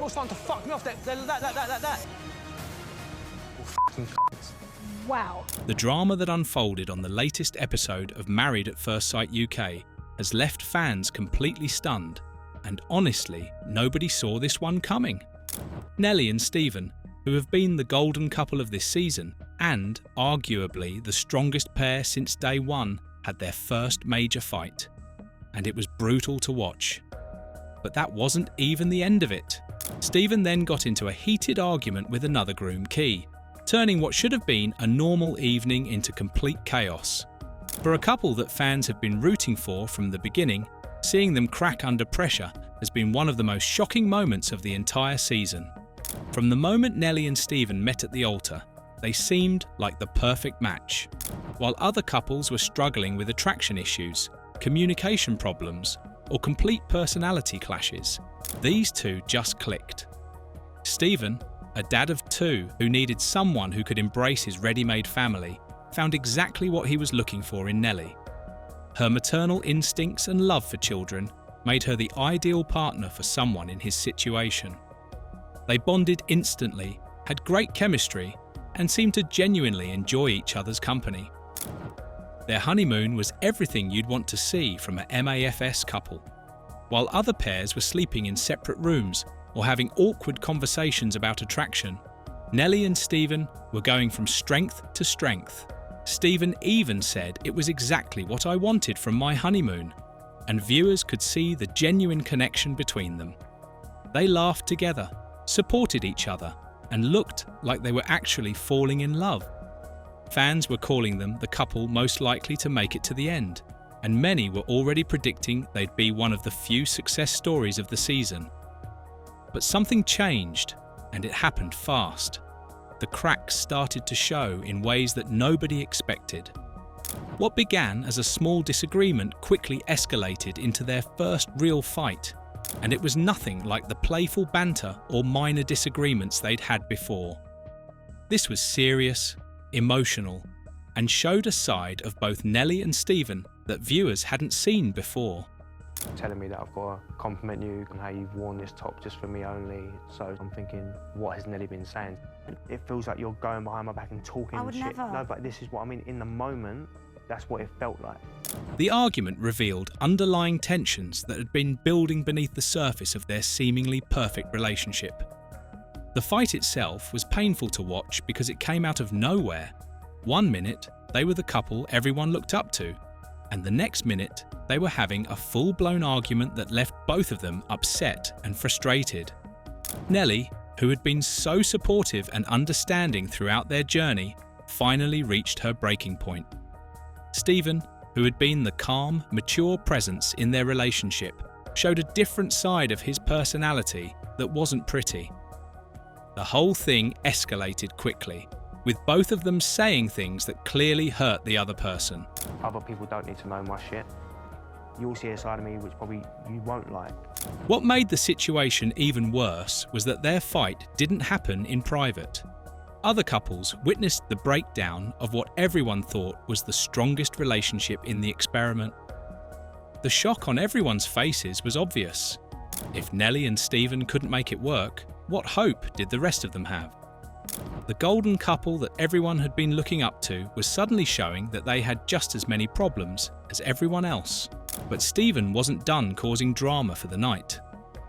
all starting to fuck me off. That. Oh, fucking Wow. The drama that unfolded on the latest episode of Married at First Sight UK has left fans completely stunned, and honestly, nobody saw this one coming. Nelly and Stephen, who have been the golden couple of this season, and arguably the strongest pair since day one, had their first major fight. And it was brutal to watch. But that wasn't even the end of it. Stephen then got into a heated argument with another groom, Keye, turning what should have been a normal evening into complete chaos. For a couple that fans have been rooting for from the beginning, seeing them crack under pressure has been one of the most shocking moments of the entire season. From the moment Nelly and Stephen met at the altar, they seemed like the perfect match. While other couples were struggling with attraction issues, communication problems, or complete personality clashes, these two just clicked. Stephen, a dad of two who needed someone who could embrace his ready-made family, found exactly what he was looking for in Nelly. Her maternal instincts and love for children made her the ideal partner for someone in his situation. They bonded instantly, had great chemistry, and seemed to genuinely enjoy each other's company. Their honeymoon was everything you'd want to see from a MAFS couple. While other pairs were sleeping in separate rooms or having awkward conversations about attraction, Nelly and Stephen were going from strength to strength. Stephen even said it was exactly what I wanted from my honeymoon, and viewers could see the genuine connection between them. They laughed together, supported each other, and looked like they were actually falling in love. Fans were calling them the couple most likely to make it to the end, and many were already predicting they'd be one of the few success stories of the season. But something changed, and it happened fast. The cracks started to show in ways that nobody expected. What began as a small disagreement quickly escalated into their first real fight, and it was nothing like the playful banter or minor disagreements they'd had before. This was serious, emotional, and showed a side of both Nelly and Stephen that viewers hadn't seen before. telling me that I've got to compliment you and how you've worn this top just for me only. So I'm thinking, what has Nelly been saying? It feels like you're going behind my back and talking I would shit. never. No, but this is what I mean. In the moment, that's what it felt like. The argument revealed underlying tensions that had been building beneath the surface of their seemingly perfect relationship. The fight itself was painful to watch because it came out of nowhere. One minute, they were the couple everyone looked up to, and the next minute, they were having a full-blown argument that left both of them upset and frustrated. Nelly, who had been so supportive and understanding throughout their journey, finally reached her breaking point. Stephen, who had been the calm, mature presence in their relationship, showed a different side of his personality that wasn't pretty. The whole thing escalated quickly, with both of them saying things that clearly hurt the other person. Other people don't need to know my shit. You'll see a side of me which probably you won't like. What made the situation even worse was that their fight didn't happen in private. Other couples witnessed the breakdown of what everyone thought was the strongest relationship in the experiment. The shock on everyone's faces was obvious. If Nelly and Stephen couldn't make it work, what hope did the rest of them have? The golden couple that everyone had been looking up to was suddenly showing that they had just as many problems as everyone else. But Stephen wasn't done causing drama for the night.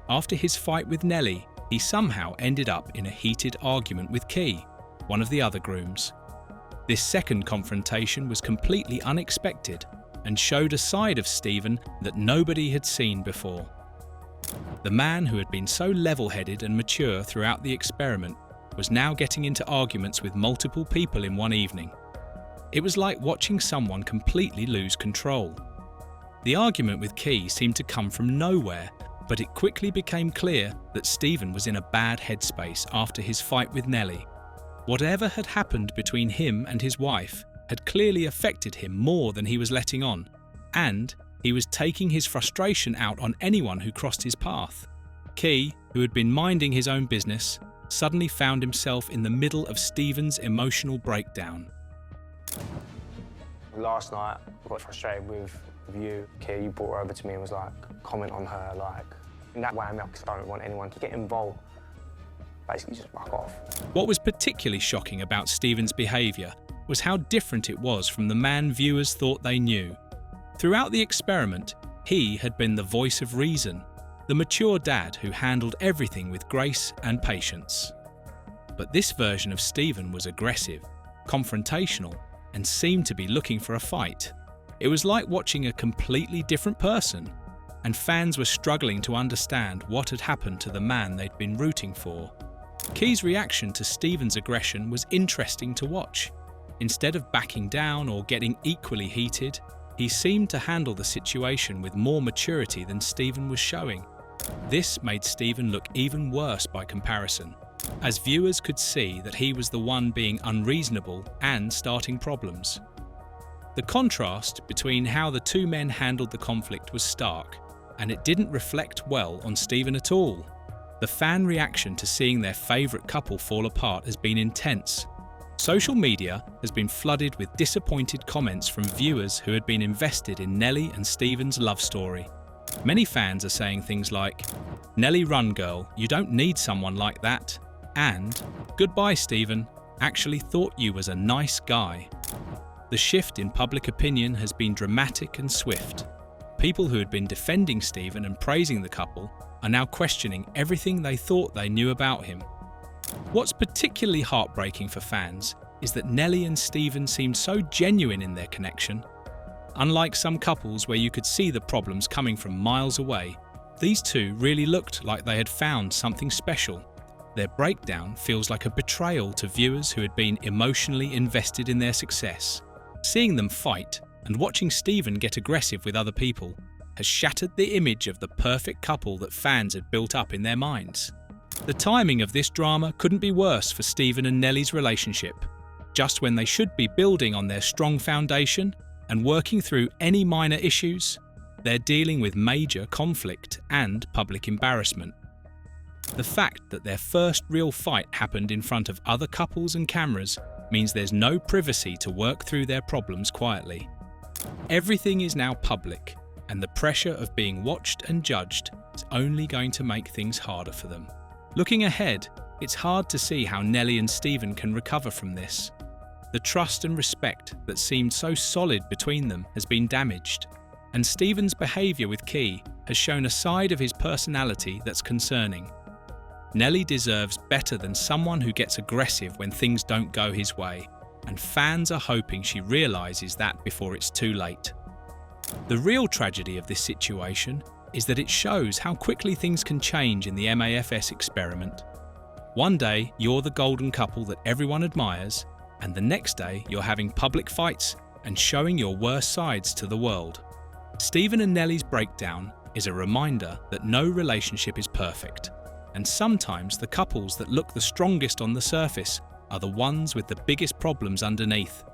After his fight with Nelly, he somehow ended up in a heated argument with Keye, one of the other grooms. This second confrontation was completely unexpected and showed a side of Stephen that nobody had seen before. The man who had been so level-headed and mature throughout the experiment was now getting into arguments with multiple people in one evening. It was like watching someone completely lose control. The argument with Keye seemed to come from nowhere, but it quickly became clear that Stephen was in a bad headspace after his fight with Nelly. Whatever had happened between him and his wife had clearly affected him more than he was letting on, and he was taking his frustration out on anyone who crossed his path. Keye, who had been minding his own business, suddenly found himself in the middle of Stephen's emotional breakdown. Last night, I got frustrated with you. Keye, you brought her over to me and was like, comment on her, like, in that way, I don't want anyone to get involved. basically just fuck off. What was particularly shocking about Stephen's behaviour was how different it was from the man viewers thought they knew. Throughout the experiment, he had been the voice of reason, the mature dad who handled everything with grace and patience. But this version of Stephen was aggressive, confrontational, and seemed to be looking for a fight. It was like watching a completely different person, and fans were struggling to understand what had happened to the man they'd been rooting for. Keye's reaction to Stephen's aggression was interesting to watch. Instead of backing down or getting equally heated, he seemed to handle the situation with more maturity than Stephen was showing. This made Stephen look even worse by comparison, as viewers could see that he was the one being unreasonable and starting problems. The contrast between how the two men handled the conflict was stark, and it didn't reflect well on Stephen at all. The fan reaction to seeing their favourite couple fall apart has been intense. Social media has been flooded with disappointed comments from viewers who had been invested in Nelly and Stephen's love story. Many fans are saying things like, "Nelly, run girl, you don't need someone like that," and "Goodbye Stephen, actually thought you was a nice guy." The shift in public opinion has been dramatic and swift. People who had been defending Stephen and praising the couple are now questioning everything they thought they knew about him. What's particularly heartbreaking for fans is that Nelly and Stephen seemed so genuine in their connection. Unlike some couples where you could see the problems coming from miles away, these two really looked like they had found something special. Their breakdown feels like a betrayal to viewers who had been emotionally invested in their success. Seeing them fight and watching Stephen get aggressive with other people has shattered the image of the perfect couple that fans had built up in their minds. The timing of this drama couldn't be worse for Stephen and Nelly's relationship. Just when they should be building on their strong foundation and working through any minor issues, they're dealing with major conflict and public embarrassment. The fact that their first real fight happened in front of other couples and cameras means there's no privacy to work through their problems quietly. Everything is now public, and the pressure of being watched and judged is only going to make things harder for them. Looking ahead, it's hard to see how Nelly and Stephen can recover from this. The trust and respect that seemed so solid between them has been damaged, and Stephen's behaviour with Keye has shown a side of his personality that's concerning. Nelly deserves better than someone who gets aggressive when things don't go his way, and fans are hoping she realises that before it's too late. The real tragedy of this situation is that it shows how quickly things can change in the MAFS experiment. One day you're the golden couple that everyone admires, and the next day you're having public fights and showing your worst sides to the world. Stephen and Nelly's breakdown is a reminder that no relationship is perfect, and sometimes the couples that look the strongest on the surface are the ones with the biggest problems underneath.